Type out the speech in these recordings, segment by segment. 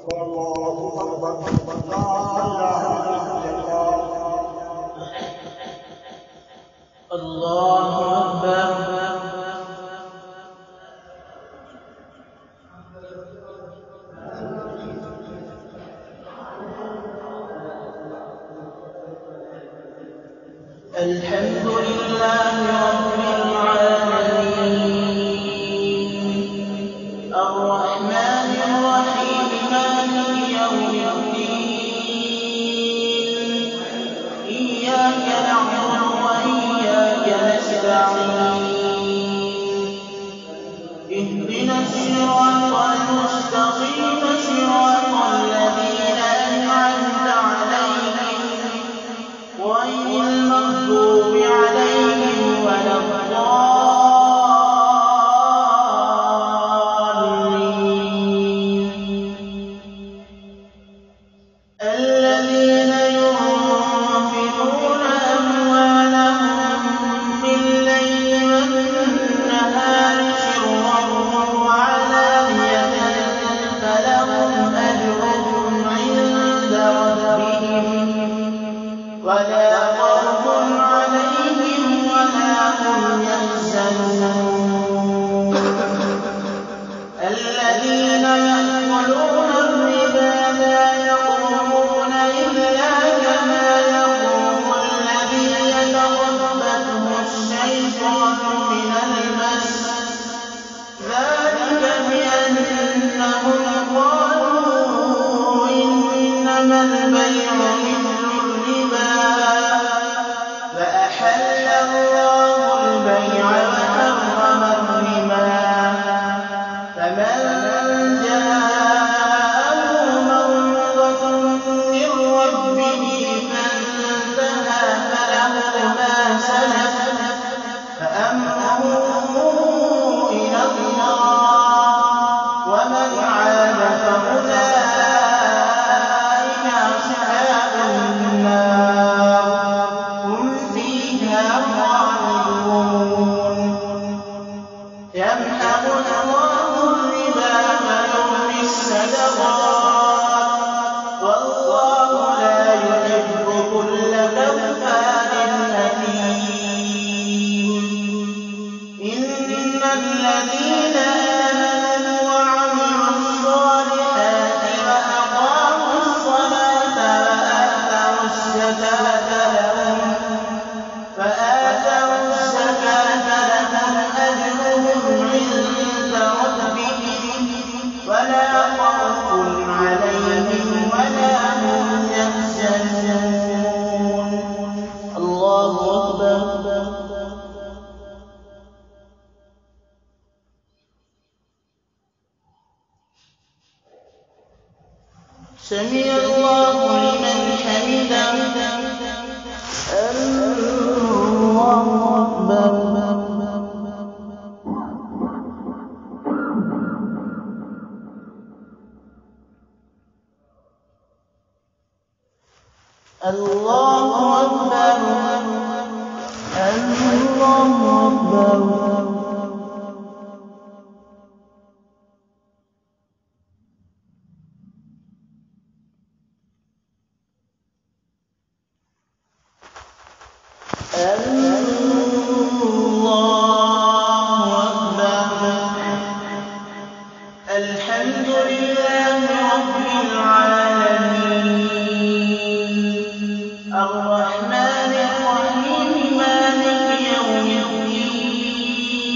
والله أكبر لا إله إلا الله الله أكبر. الحمد لله رب العالمين الرحمن الرحيم مالك يوم الدين إياك نعبد وإياك نستعين اهدنا الصراط المستقيم صراط الذين أنعمت عليهم غير المغضوب عليهم ولا الضالين الذين ينفقون أموالهم بالليل والنهار سرا وعلانية فلهم أجرهم عند ربهم ولا خوف عليهم ولا هم يحزنون الذين يأكلون الربا لا يقومون إلا كما يقوم الذي يتخبطه الشيطان من المس ذلك بأنهم قالوا إنما البيع مثل الربا فأحل الله البيع وحرم الربا فمن جاءه موعظة من ربه فانتهى فله ما سلف فأمره إلى الله ومن عاد فأولئك أصحاب النار هم فيها خالدون يمحق الله الربا ويربي الصدقات والله لا يحب كل كفار أثيم إن الذين آمنوا وعملوا الصالحات وأقاموا الصلاة وآتوا الزكاة لهم أجرهم عند ربهم ولا خوف عليهم ولا هم يحزنون الله أكبر. سمع الله لمن حمده الله أكبر. الله أكبر الله أكبر. الحمد لله رب العالمين الرحمن الرحيم مالك يوم الدين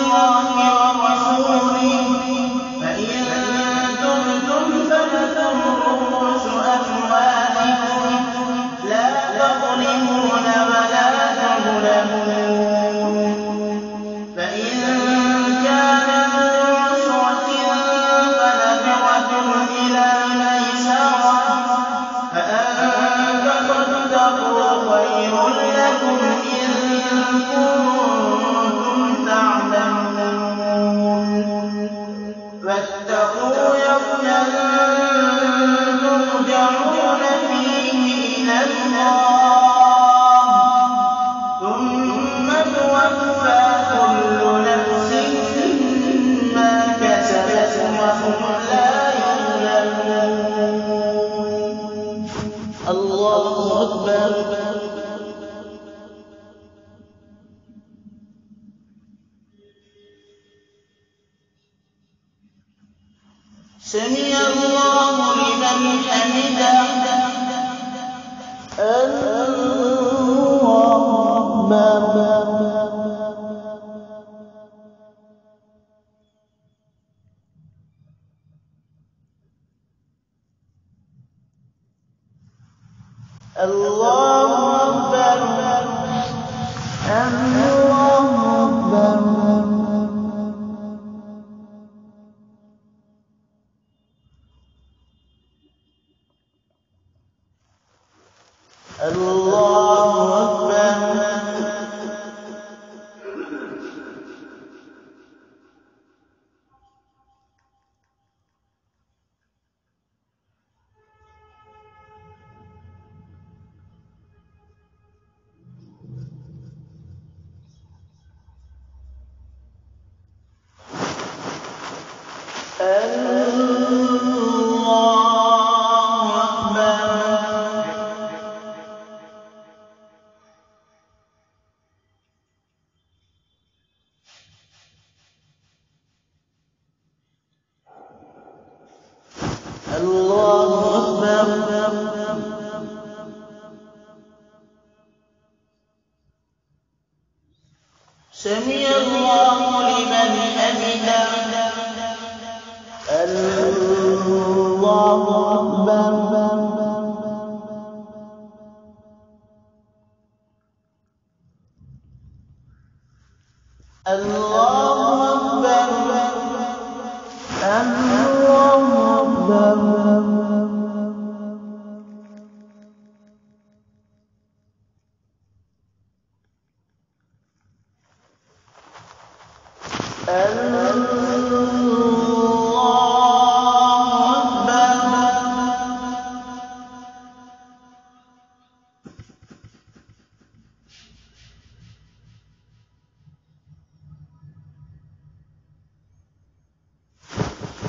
اللَّهِ وَرَسُولِهِ فَإِن تُبْتُمْ فَلَكُمْ رُءُوسُ أَمْوَالِكُمْ لَا تَظْلِمُونَ وَلَا تُظْلَمُونَ فَإِن كَانَ ذُو عُسْرَةٍ فَنَظِرَةٌ إِلَىٰ مَيْسَرَةٍ فَأَن تَصَدَّقُوا خَيْرٌ لَّكُمْ إِن كُنتُمْ تَعْلَمُونَ وَاتَّقُوا يَوْمًا تُرْجَعُونَ فِيهِ إِلَى اللَّهِ ثُمَّ تُوَفَّىٰ كُلُّ نَفْسٍ مَّا كَسَبَتْ وَهُمْ لَا يُظْلَمُونَ. الله أكبر. سمع الله لمن حمده. الله أكبر. الله أكبر. الله أكبر. الله سمع الله لمن حمده. الله أكبر. الله أكبر. الله أكبر.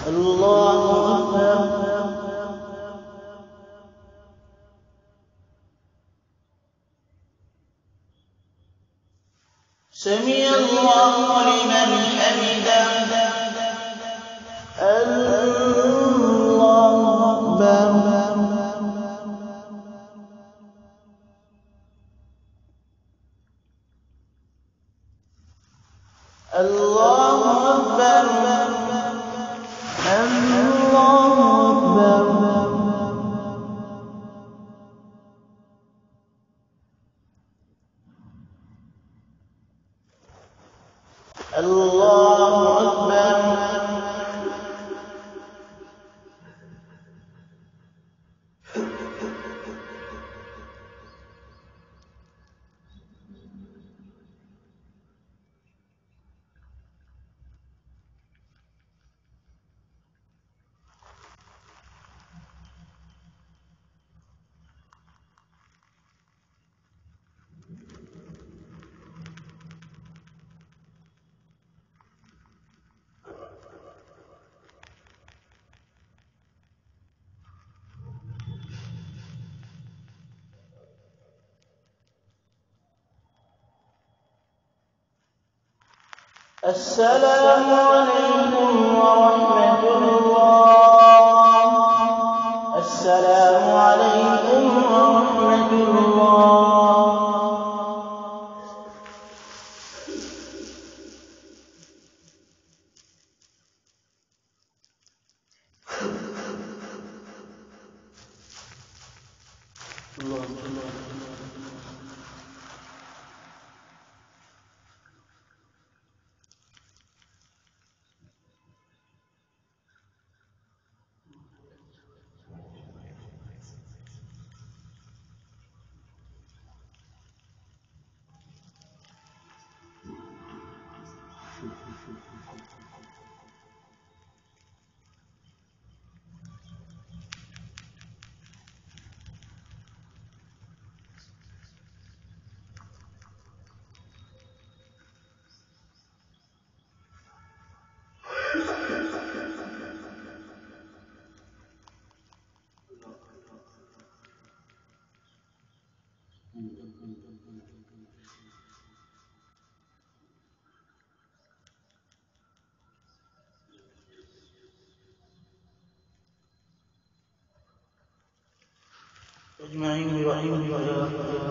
الله أكبر. سمع الله لمن حمده. الله أكبر. الله أكبر. الله أكبر. الله أكبر. السلام عليكم ورحمة الله. السلام عليكم ورحمة الله. أجمعين برحمة الله.